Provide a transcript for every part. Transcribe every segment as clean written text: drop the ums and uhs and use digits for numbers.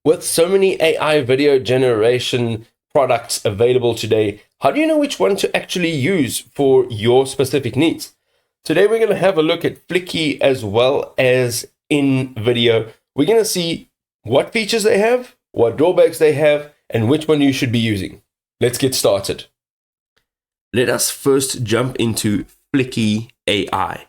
With so many AI video generation products available today, how do you know which one to actually use for your specific needs? Today, we're going to have a look at Fliki as well as InVideo. We're going to see what features they have, what drawbacks they have, and which one you should be using. Let's get started. Let us first jump into Fliki AI.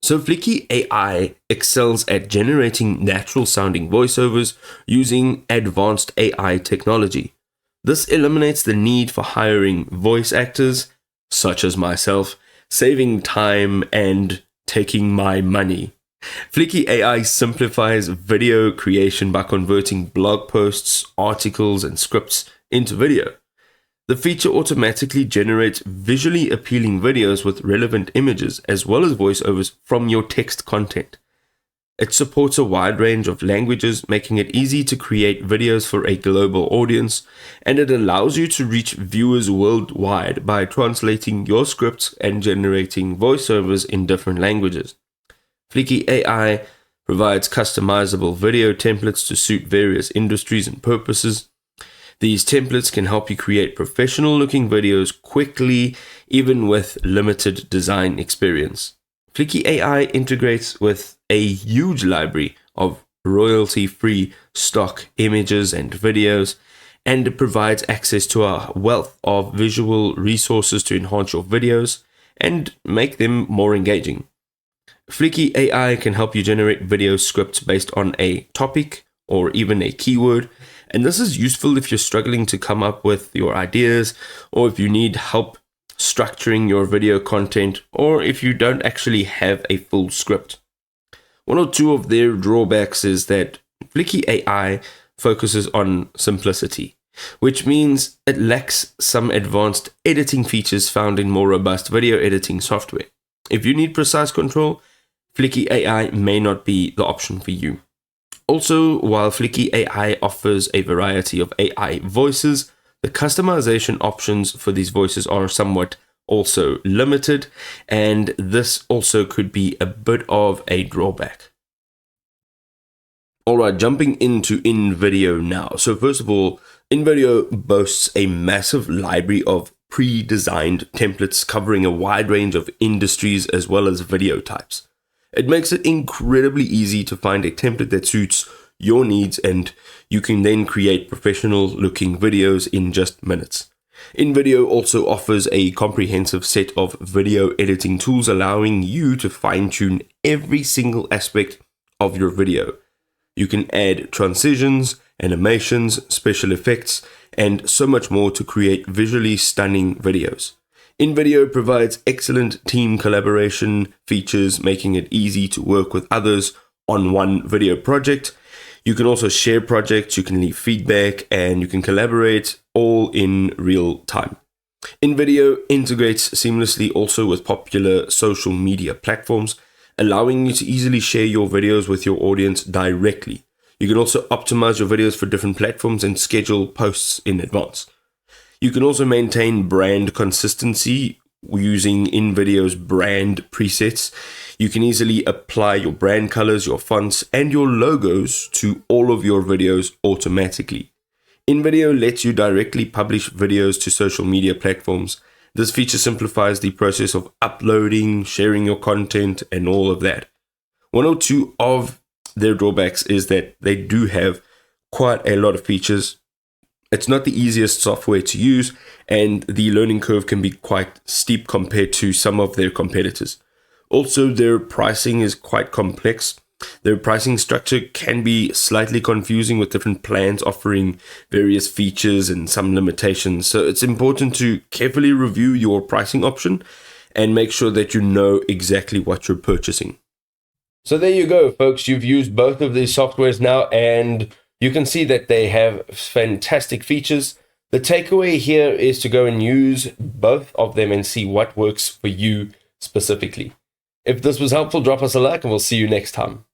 So Fliki AI excels at generating natural sounding voiceovers using advanced AI technology. This eliminates the need for hiring voice actors, such as myself, saving time and taking my money. Fliki AI simplifies video creation by converting blog posts, articles, and scripts into video. The feature automatically generates visually appealing videos with relevant images as well as voiceovers from your text content. It supports a wide range of languages, making it easy to create videos for a global audience, and it allows you to reach viewers worldwide by translating your scripts and generating voiceovers in different languages. Fliki AI provides customizable video templates to suit various industries and purposes. These templates can help you create professional-looking videos quickly, even with limited design experience. Fliki AI integrates with a huge library of royalty-free stock images and videos, and it provides access to a wealth of visual resources to enhance your videos and make them more engaging. Fliki AI can help you generate video scripts based on a topic or even a keyword, and this is useful if you're struggling to come up with your ideas, or if you need help structuring your video content, or if you don't actually have a full script. One or two of their drawbacks is that Fliki AI focuses on simplicity, which means it lacks some advanced editing features found in more robust video editing software. If you need precise control, Fliki AI may not be the option for you. Also, while Fliki AI offers a variety of AI voices, the customization options for these voices are somewhat also limited, and this also could be a bit of a drawback. Alright, jumping into InVideo now. So first of all, InVideo boasts a massive library of pre-designed templates covering a wide range of industries as well as video types. It makes it incredibly easy to find a template that suits your needs, and you can then create professional looking videos in just minutes. InVideo also offers a comprehensive set of video editing tools, allowing you to fine-tune every single aspect of your video. You can add transitions, animations, special effects, and so much more to create visually stunning videos. InVideo provides excellent team collaboration features, making it easy to work with others on one video project. You can also share projects, you can leave feedback, and you can collaborate all in real time. InVideo integrates seamlessly also with popular social media platforms, allowing you to easily share your videos with your audience directly. You can also optimize your videos for different platforms and schedule posts in advance. You can also maintain brand consistency using InVideo's brand presets. You can easily apply your brand colors, your fonts, and your logos to all of your videos automatically. InVideo lets you directly publish videos to social media platforms. This feature simplifies the process of uploading, sharing your content, and all of that. One or two of their drawbacks is that they do have quite a lot of features. It's not the easiest software to use, and the learning curve can be quite steep compared to some of their competitors. Also, their pricing is quite complex. Their pricing structure can be slightly confusing, with different plans offering various features and some limitations. So it's important to carefully review your pricing option and make sure that you know exactly what you're purchasing. So there you go, folks. You've used both of these softwares now, and you can see that they have fantastic features. The takeaway here is to go and use both of them and see what works for you specifically. If this was helpful, drop us a like and we'll see you next time.